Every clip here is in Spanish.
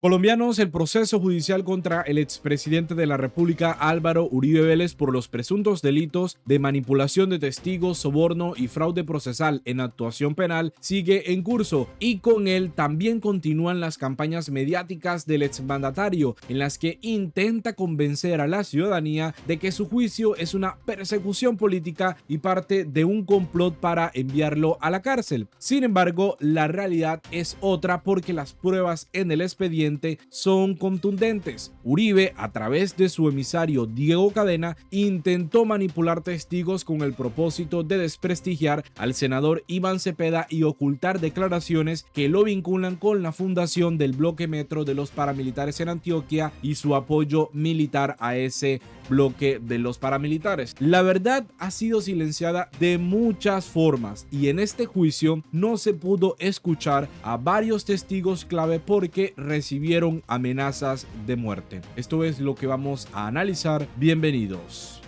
Colombianos, el proceso judicial contra el expresidente de la República Álvaro Uribe Vélez por los presuntos delitos de manipulación de testigos, soborno y fraude procesal en actuación penal sigue en curso, y con él también continúan las campañas mediáticas del exmandatario en las que intenta convencer a la ciudadanía de que su juicio es una persecución política y parte de un complot para enviarlo a la cárcel. Sin embargo, la realidad es otra, porque las pruebas en el expediente son contundentes. Uribe, a través de su emisario Diego Cadena, intentó manipular testigos con el propósito de desprestigiar al senador Iván Cepeda y ocultar declaraciones que lo vinculan con la fundación del bloque Metro de los paramilitares en Antioquia y su apoyo militar a ese bloque de los paramilitares. La verdad ha sido silenciada de muchas formas, y en este juicio no se pudo escuchar a varios testigos clave porque recibieron amenazas de muerte. Esto es lo que vamos a analizar. Bienvenidos.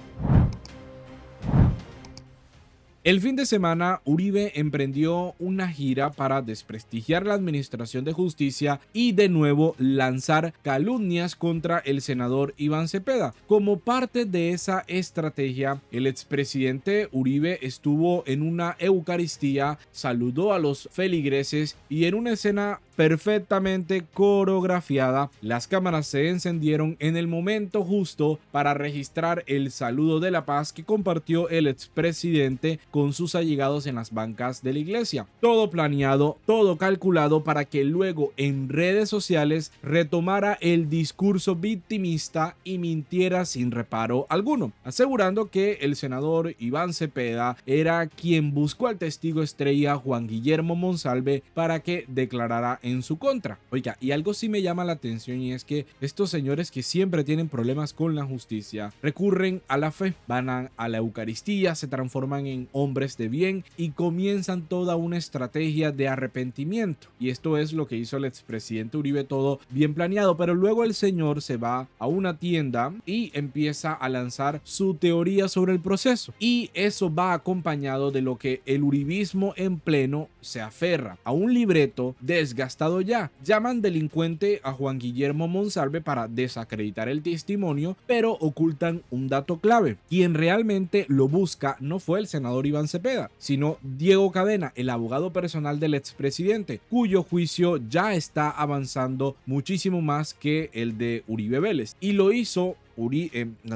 El fin de semana, Uribe emprendió una gira para desprestigiar la administración de justicia y de nuevo lanzar calumnias contra el senador Iván Cepeda. Como parte de esa estrategia, el expresidente Uribe estuvo en una Eucaristía, saludó a los feligreses y en una escena perfectamente coreografiada, las cámaras se encendieron en el momento justo para registrar el saludo de la paz que compartió el expresidente con sus allegados en las bancas de la iglesia. Todo planeado, todo calculado para que luego en redes sociales retomara el discurso victimista y mintiera sin reparo alguno, asegurando que el senador Iván Cepeda era quien buscó al testigo estrella Juan Guillermo Monsalve para que declarara en su contra. Oiga, y algo sí me llama la atención, y es que estos señores que siempre tienen problemas con la justicia recurren a la fe, van a la Eucaristía, se transforman en hombres de bien y comienzan toda una estrategia de arrepentimiento. Y esto es lo que hizo el expresidente Uribe, todo bien planeado, pero luego el señor se va a una tienda y empieza a lanzar su teoría sobre el proceso. Y eso va acompañado de lo que el uribismo en pleno se aferra, a un libreto desgastado ya. Llaman delincuente a Juan Guillermo Monsalve para desacreditar el testimonio, pero ocultan un dato clave. Quien realmente lo busca no fue el senador Iván Cepeda, sino Diego Cadena, el abogado personal del expresidente, cuyo juicio ya está avanzando muchísimo más que el de Uribe Vélez. Y lo hizo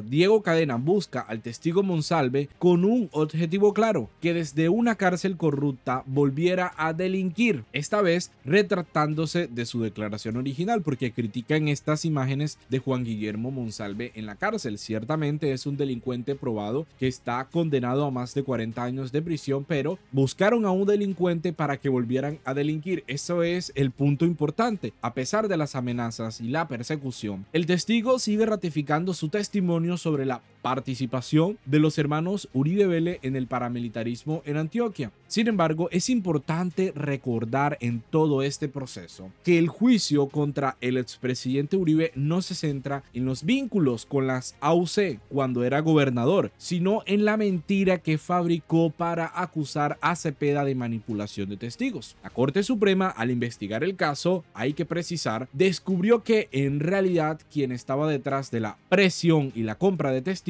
Diego Cadena. Busca al testigo Monsalve con un objetivo claro: que desde una cárcel corrupta volviera a delinquir, esta vez retratándose de su declaración original, porque critican estas imágenes de Juan Guillermo Monsalve en la cárcel. Ciertamente es un delincuente probado que está condenado a más de 40 años de prisión, pero buscaron a un delincuente para que volvieran a delinquir. Eso es el punto importante. A pesar de las amenazas y la persecución, el testigo sigue ratificando su testimonio sobre la participación de los hermanos Uribe Vélez en el paramilitarismo en Antioquia. Sin embargo, es importante recordar en todo este proceso que el juicio contra el expresidente Uribe no se centra en los vínculos con las AUC cuando era gobernador, sino en la mentira que fabricó para acusar a Cepeda de manipulación de testigos. La Corte Suprema, al investigar el caso, hay que precisar, descubrió que en realidad quien estaba detrás de la presión y la compra de testimonios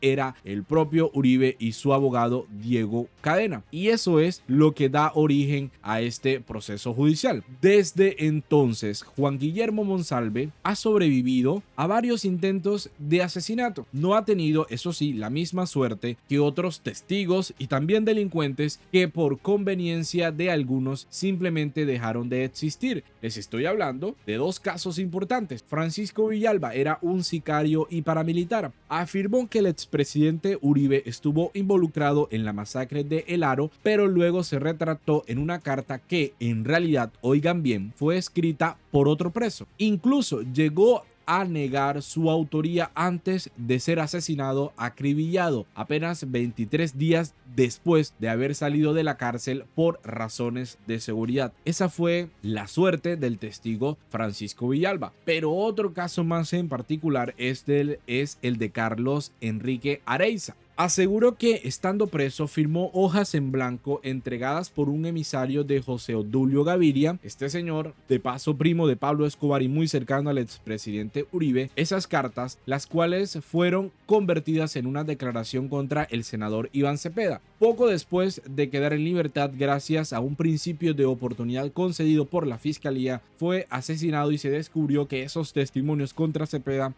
era el propio Uribe y su abogado Diego Cadena. Y eso es lo que da origen a este proceso judicial. Desde entonces, Juan Guillermo Monsalve ha sobrevivido a varios intentos de asesinato. No ha tenido, eso sí, la misma suerte que otros testigos y también delincuentes que por conveniencia de algunos simplemente dejaron de existir. Les estoy hablando de dos casos importantes. Francisco Villalba era un sicario y paramilitar. Afirmó que el expresidente Uribe estuvo involucrado en la masacre de El Aro, pero luego se retrató en una carta que, en realidad, oigan bien, fue escrita por otro preso. Incluso llegó a negar su autoría antes de ser asesinado, acribillado, apenas 23 días después de haber salido de la cárcel por razones de seguridad. Esa fue la suerte del testigo Francisco Villalba. Pero otro caso más en particular es el de Carlos Enrique Areiza. Aseguró que, estando preso, firmó hojas en blanco entregadas por un emisario de José Obdulio Gaviria, este señor, de paso primo de Pablo Escobar y muy cercano al expresidente Uribe, esas cartas, las cuales fueron convertidas en una declaración contra el senador Iván Cepeda. Poco después de quedar en libertad gracias a un principio de oportunidad concedido por la Fiscalía, fue asesinado y se descubrió que esos testimonios contra Cepeda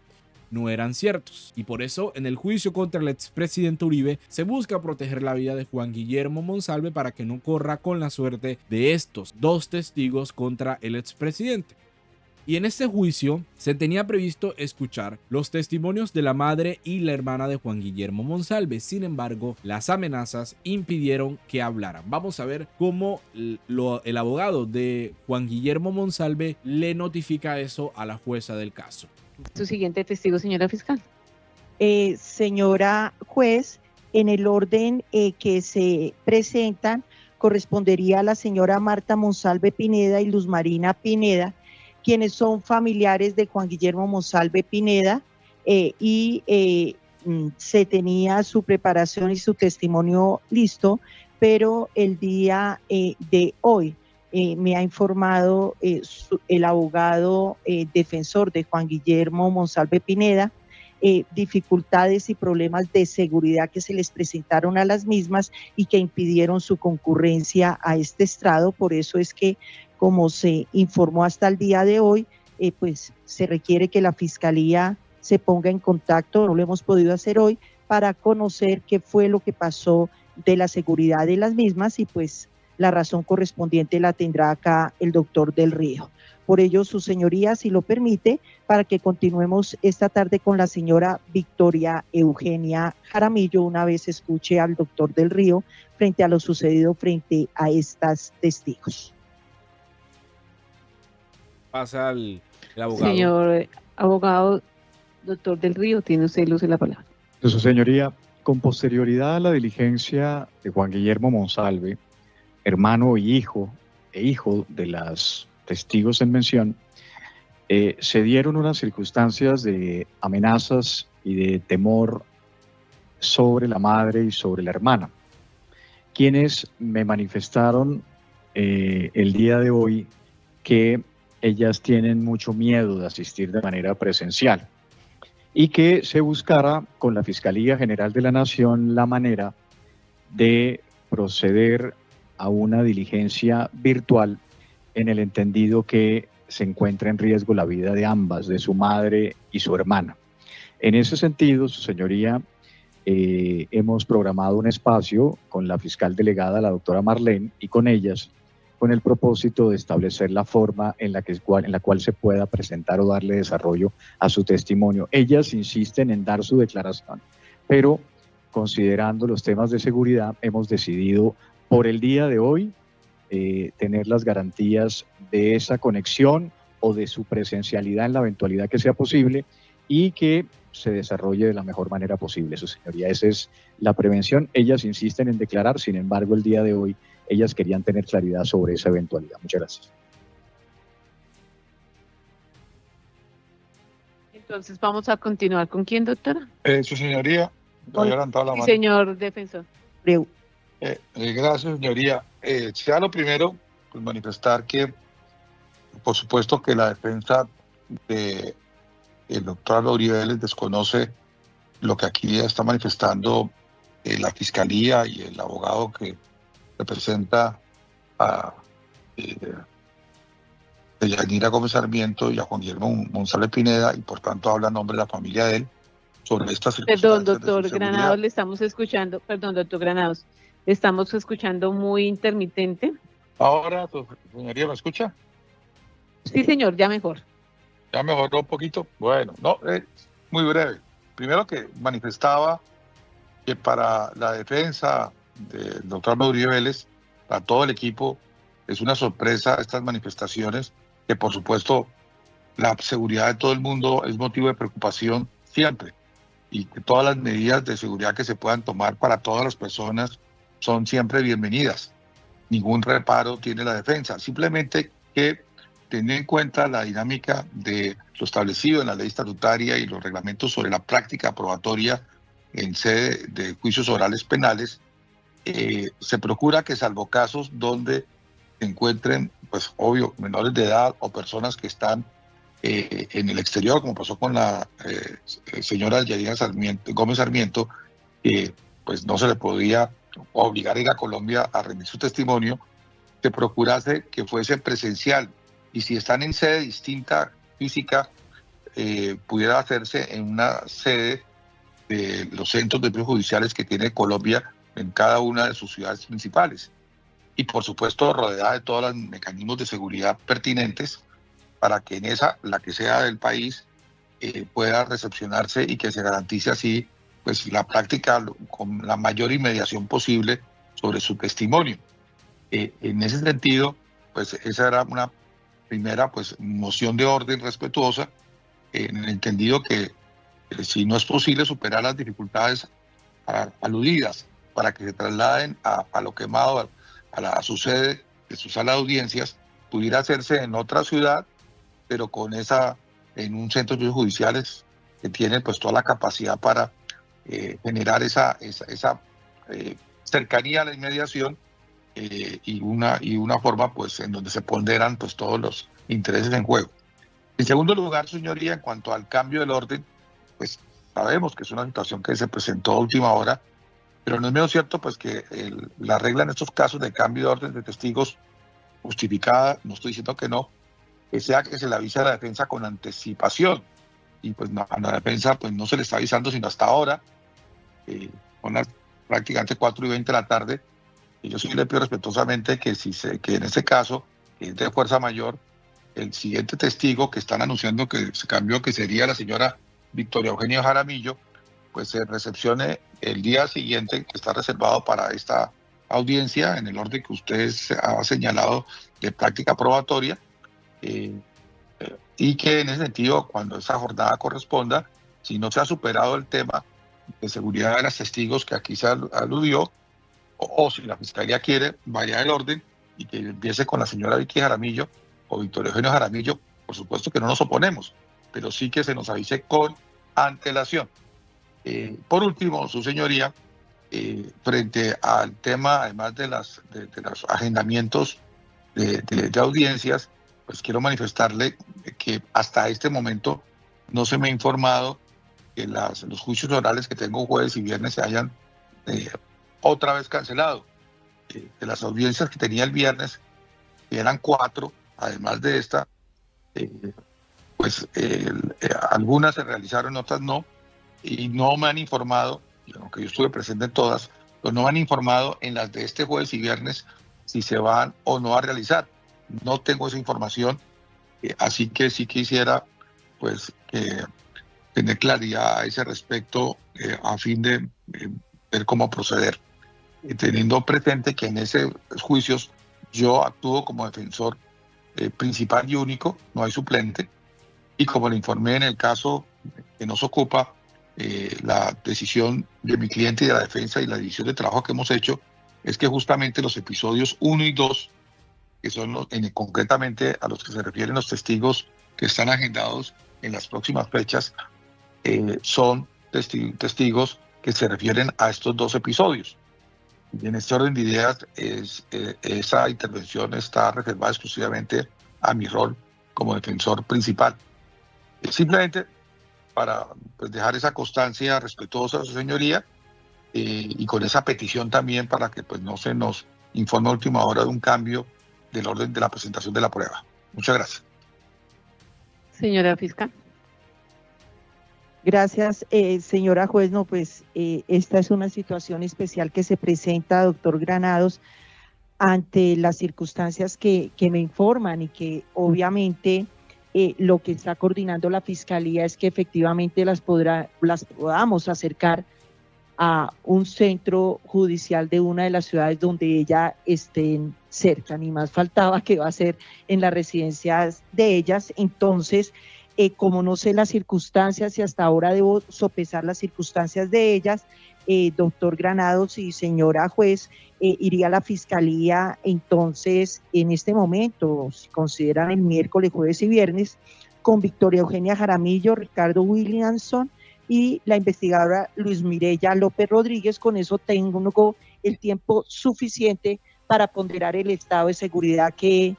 no eran ciertos, y por eso en el juicio contra el expresidente Uribe se busca proteger la vida de Juan Guillermo Monsalve para que no corra con la suerte de estos dos testigos contra el expresidente. Y en este juicio se tenía previsto escuchar los testimonios de la madre y la hermana de Juan Guillermo Monsalve. Sin embargo, las amenazas impidieron que hablaran. Vamos a ver cómo el abogado de Juan Guillermo Monsalve le notifica eso a la jueza del caso. Su siguiente testigo, señora fiscal. Señora juez, en el orden que se presentan, correspondería a la señora Marta Monsalve Pineda y Luz Marina Pineda, quienes son familiares de Juan Guillermo Monsalve Pineda, se tenía su preparación y su testimonio listo, pero el día de hoy me ha informado el abogado defensor de Juan Guillermo Monsalve Pineda, dificultades y problemas de seguridad que se les presentaron a las mismas y que impidieron su concurrencia a este estrado. Por eso es que, como se informó hasta el día de hoy, pues se requiere que la Fiscalía se ponga en contacto, no lo hemos podido hacer hoy, para conocer qué fue lo que pasó de la seguridad de las mismas, y pues la razón correspondiente la tendrá acá el doctor Del Río. Por ello, su señoría, si lo permite, para que continuemos esta tarde con la señora Victoria Eugenia Jaramillo, una vez escuche al doctor Del Río frente a lo sucedido frente a estas testigos. Pasa el abogado. Señor abogado, doctor Del Río, tiene usted el uso de la palabra. Su señoría, con posterioridad a la diligencia de Juan Guillermo Monsalve, hermano e hijo de las testigos en mención, se dieron unas circunstancias de amenazas y de temor sobre la madre y sobre la hermana, quienes me manifestaron el día de hoy que ellas tienen mucho miedo de asistir de manera presencial y que se buscara con la Fiscalía General de la Nación la manera de proceder a una diligencia virtual, en el entendido que se encuentra en riesgo la vida de ambas, de su madre y su hermana. En ese sentido, su señoría, hemos programado un espacio con la fiscal delegada, la doctora Marlene, y con ellas, con el propósito de establecer la forma en la cual se pueda presentar o darle desarrollo a su testimonio. Ellas insisten en dar su declaración, pero considerando los temas de seguridad, hemos decidido por el día de hoy tener las garantías de esa conexión o de su presencialidad en la eventualidad que sea posible y que se desarrolle de la mejor manera posible, su señoría. Esa es la prevención. Ellas insisten en declarar, sin embargo, el día de hoy ellas querían tener claridad sobre esa eventualidad. Muchas gracias. Entonces vamos a continuar. ¿Con quién, doctora? Su señoría, había levantado la mano. Señor defensor. Gracias, señoría. Sea lo primero, pues manifestar que, por supuesto, que la defensa del doctor Uribe Vélez desconoce lo que aquí está manifestando la Fiscalía y el abogado que representa a Yanira Gómez Sarmiento y a Juan Guillermo Monsalve Pineda, y por tanto habla en nombre de la familia de él sobre estas circunstancias. Perdón, doctor Granados, le estamos escuchando. Perdón, doctor Granados, le estamos escuchando muy intermitente. Ahora, su señoría, ¿me escucha? Sí, señor, ya mejor. ¿Ya mejoró un poquito? Bueno, no, muy breve. Primero, que manifestaba que para la defensa del doctor Uribe Vélez, para todo el equipo, es una sorpresa estas manifestaciones, que por supuesto la seguridad de todo el mundo es motivo de preocupación siempre, y que todas las medidas de seguridad que se puedan tomar para todas las personas son siempre bienvenidas. Ningún reparo tiene la defensa, simplemente que teniendo en cuenta la dinámica de lo establecido en la ley estatutaria y los reglamentos sobre la práctica probatoria en sede de juicios orales penales, se procura que, salvo casos donde se encuentren, pues obvio, menores de edad o personas que están en el exterior, como pasó con la señora Yadira Gómez Sarmiento, pues no se le podía obligar a ir a Colombia a rendir su testimonio, se procurase que fuese presencial, y si están en sede distinta física, pudiera hacerse en una sede de los centros de judiciales que tiene Colombia en cada una de sus ciudades principales, y por supuesto rodeada de todos los mecanismos de seguridad pertinentes para que en esa, la que sea del país, pueda recepcionarse y que se garantice así pues la práctica con la mayor inmediación posible sobre su testimonio. En ese sentido, pues esa era una primera pues moción de orden respetuosa, en el entendido que si no es posible superar las dificultades aludidas para que se trasladen a lo quemado, a su sede de su sala de audiencias, pudiera hacerse en otra ciudad, pero en un centro de judiciales que tiene pues toda la capacidad para generar esa cercanía a la inmediación, y una forma pues en donde se ponderan pues todos los intereses en juego. En segundo lugar, señoría, en cuanto al cambio del orden, pues sabemos que es una situación que se presentó a última hora, pero no es menos cierto pues que la regla en estos casos de cambio de orden de testigos justificada, no estoy diciendo que no, que sea que se le avise a la defensa con anticipación, y pues a la defensa pues no se le está avisando sino hasta ahora, son las prácticamente 4:20 de la tarde, y yo sí le pido respetuosamente que que en este caso, que es de fuerza mayor, el siguiente testigo que están anunciando que se cambió, que sería la señora Victoria Eugenia Jaramillo, pues se recepcione el día siguiente, que está reservado para esta audiencia, en el orden que usted ha señalado de práctica probatoria, y que en ese sentido, cuando esa jornada corresponda, si no se ha superado el tema de seguridad de los testigos que aquí se aludió, o si la Fiscalía quiere, vaya el orden y que empiece con la señora Vicky Jaramillo o Victoria Eugenia Jaramillo. Por supuesto que no nos oponemos, pero sí que se nos avise con antelación. Por último, su señoría, frente al tema, además de los agendamientos de audiencias, pues quiero manifestarle que hasta este momento no se me ha informado que los juicios orales que tengo jueves y viernes se hayan otra vez cancelado. De las audiencias que tenía el viernes, que eran 4, además de esta, pues algunas se realizaron, otras no, y no me han informado, aunque yo estuve presente en todas, pero no me han informado en las de este jueves y viernes si se van o no a realizar. No tengo esa información, así que sí quisiera pues tener claridad a ese respecto, a fin de ver cómo proceder, teniendo presente que en esos juicios yo actúo como defensor principal y único, no hay suplente, y como le informé en el caso que nos ocupa, la decisión de mi cliente y de la defensa y la división de trabajo que hemos hecho es que justamente los episodios 1 y 2, que son concretamente a los que se refieren los testigos que están agendados en las próximas fechas, son testigos que se refieren a estos 2 episodios. Y en este orden de ideas, esa intervención está reservada exclusivamente a mi rol como defensor principal. Simplemente para pues, dejar esa constancia respetuosa a su señoría, y con esa petición también para que pues, no se nos informe a última hora de un cambio del orden de la presentación de la prueba. Muchas gracias. Señora fiscal. Gracias, señora juez. No, pues esta es una situación especial que se presenta, doctor Granados, ante las circunstancias que me informan, y que obviamente lo que está coordinando la Fiscalía es que efectivamente las podamos acercar a un centro judicial de una de las ciudades donde ella estén cerca, ni más faltaba que va a ser en las residencias de ellas. Entonces, como no sé las circunstancias y hasta ahora debo sopesar las circunstancias de ellas, doctor Granados y señora juez, iría a la Fiscalía entonces en este momento, si consideran el miércoles, jueves y viernes, con Victoria Eugenia Jaramillo, Ricardo Williamson, y la investigadora Luis Mireya López Rodríguez. Con eso tengo el tiempo suficiente para ponderar el estado de seguridad que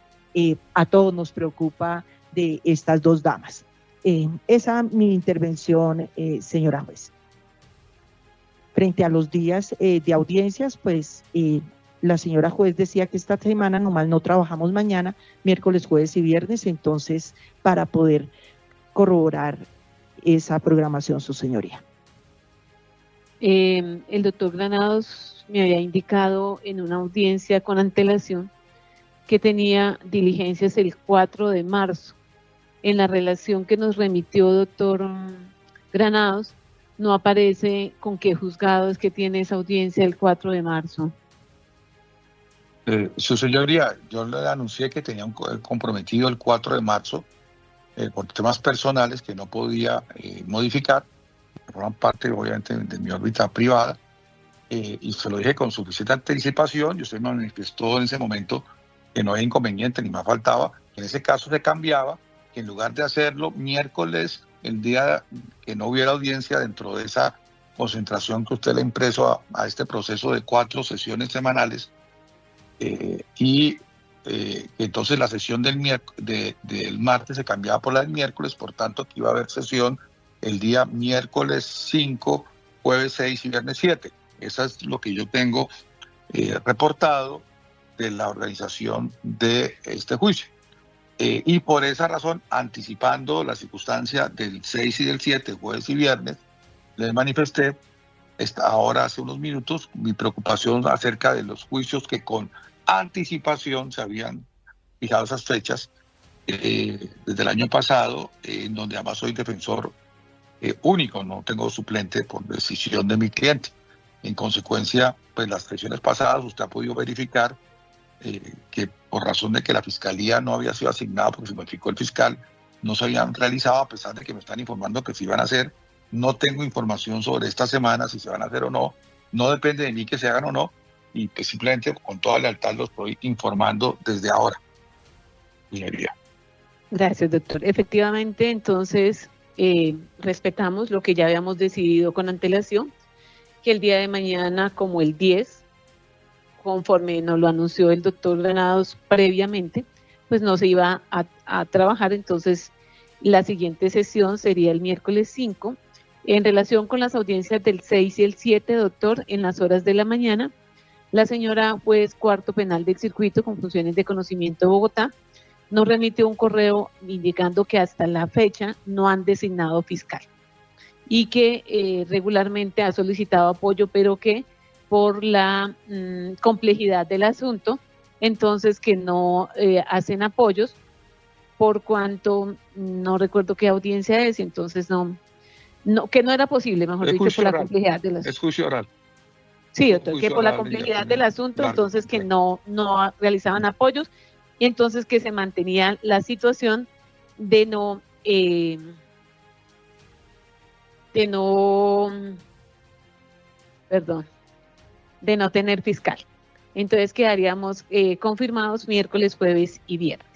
a todos nos preocupa de estas dos damas. Esa es mi intervención, señora juez. Frente a los días de audiencias, pues la señora juez decía que esta semana nomás no trabajamos mañana, miércoles, jueves y viernes, entonces para poder corroborar esa programación, su señoría. El doctor Granados me había indicado en una audiencia con antelación que tenía diligencias el 4 de marzo. En la relación que nos remitió doctor Granados, no aparece con qué juzgado es que tiene esa audiencia el 4 de marzo. Su señoría, yo le anuncié que tenía un comprometido el 4 de marzo por temas personales que no podía modificar, que forman parte obviamente de mi órbita privada, y se lo dije con suficiente anticipación, y usted me manifestó en ese momento que no había inconveniente ni más faltaba, que en ese caso se cambiaba, que en lugar de hacerlo miércoles, el día que no hubiera audiencia dentro de esa concentración que usted le ha impreso a este proceso de 4 sesiones semanales, entonces la sesión del martes se cambiaba por la del miércoles, por tanto que iba a haber sesión el día miércoles 5, jueves 6 y viernes 7. Eso es lo que yo tengo reportado de la organización de este juicio. Y por esa razón, anticipando la circunstancia del 6 y del 7, jueves y viernes, les manifesté ahora hace unos minutos mi preocupación acerca de los juicios que con anticipación se habían fijado esas fechas desde el año pasado, en donde además soy defensor único, no tengo suplente por decisión de mi cliente. En consecuencia, pues las sesiones pasadas usted ha podido verificar que por razón de que la fiscalía no había sido asignada, porque se modificó el fiscal, no se habían realizado, a pesar de que me están informando que se iban a hacer. No tengo información sobre esta semana, si se van a hacer o no. No depende de mí que se hagan o no, y que simplemente con toda lealtad los estoy informando desde ahora. Señoría. Gracias, doctor. Efectivamente, entonces, respetamos lo que ya habíamos decidido con antelación, que el día de mañana, como el 10, conforme nos lo anunció el doctor Granados previamente, pues no se iba a trabajar. Entonces la siguiente sesión sería el miércoles 5. En relación con las audiencias del 6 y el 7, doctor, en las horas de la mañana, la señora juez cuarto penal del circuito con funciones de conocimiento de Bogotá nos remitió un correo indicando que hasta la fecha no han designado fiscal y que regularmente ha solicitado apoyo, pero que por la complejidad del asunto, entonces que no hacen apoyos, por cuanto no recuerdo qué audiencia es, entonces que no era posible, mejor dicho, por la complejidad del asunto. Es juicio oral. Sí, doctor, que por la complejidad del asunto, entonces que no realizaban apoyos, y entonces que se mantenía la situación de no tener fiscal. Entonces quedaríamos confirmados miércoles, jueves y viernes.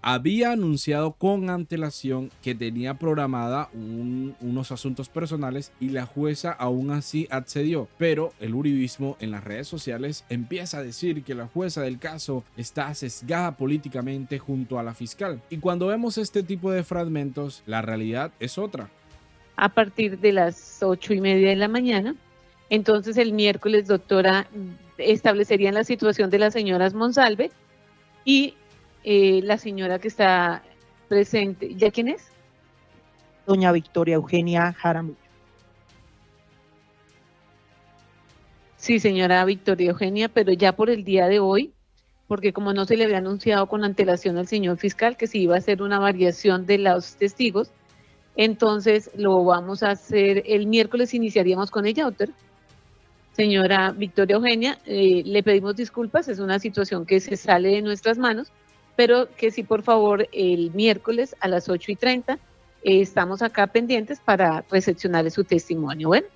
Había anunciado con antelación que tenía programada unos asuntos personales y la jueza aún así accedió, pero el uribismo en las redes sociales empieza a decir que la jueza del caso está sesgada políticamente junto a la fiscal, y cuando vemos este tipo de fragmentos, la realidad es otra. A partir de las 8:30 de la mañana, entonces el miércoles, doctora, establecerían la situación de las señoras Monsalve y la señora que está presente, ¿ya quién es? Doña Victoria Eugenia Jaramillo. Sí, señora Victoria Eugenia, pero ya por el día de hoy, porque como no se le había anunciado con antelación al señor fiscal que se iba a hacer una variación de los testigos, entonces lo vamos a hacer el miércoles. Iniciaríamos con ella, doctor. Señora Victoria Eugenia, le pedimos disculpas, es una situación que se sale de nuestras manos, pero que sí, por favor, el miércoles a las 8:30 estamos acá pendientes para recepcionar su testimonio. Bueno,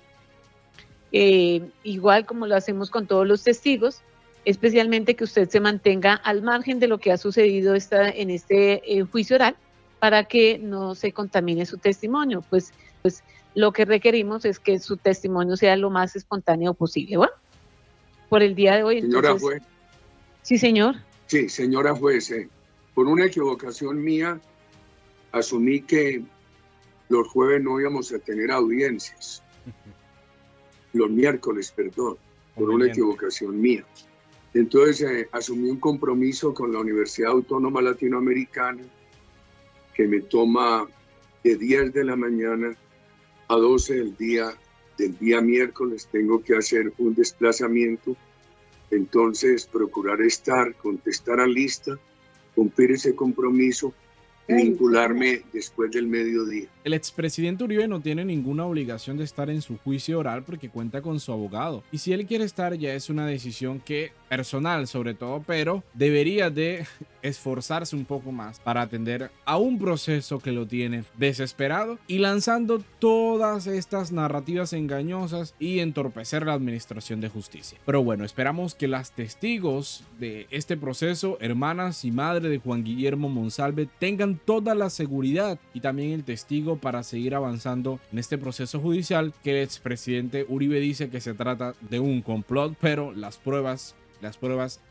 igual como lo hacemos con todos los testigos, especialmente que usted se mantenga al margen de lo que ha sucedido en este juicio oral, para que no se contamine su testimonio. Pues lo que requerimos es que su testimonio sea lo más espontáneo posible. Bueno, por el día de hoy. Señora Entonces, juez. Sí, señor. Sí, señora juez, por una equivocación mía, asumí que los jueves no íbamos a tener audiencias. Los miércoles, perdón, por una equivocación mía. Entonces asumí un compromiso con la Universidad Autónoma Latinoamericana que me toma de 10 de la mañana a 12 del día miércoles. Tengo que hacer un desplazamiento. Entonces, procurar contestar a lista, cumplir ese compromiso y vincularme después del mediodía. El expresidente Uribe no tiene ninguna obligación de estar en su juicio oral porque cuenta con su abogado. Y si él quiere estar, ya es una decisión personal sobre todo, pero debería de esforzarse un poco más para atender a un proceso que lo tiene desesperado y lanzando todas estas narrativas engañosas y entorpecer la administración de justicia. Pero bueno, esperamos que las testigos de este proceso, hermanas y madre de Juan Guillermo Monsalve, tengan toda la seguridad y también el testigo para seguir avanzando en este proceso judicial que el expresidente Uribe dice que se trata de un complot, pero las pruebas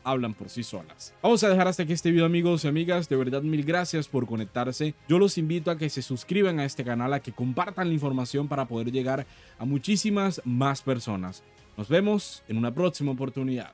hablan por sí solas. Vamos a dejar hasta aquí este video, amigos y amigas. De verdad, mil gracias por conectarse. Yo los invito a que se suscriban a este canal, a que compartan la información para poder llegar a muchísimas más personas. Nos vemos en una próxima oportunidad.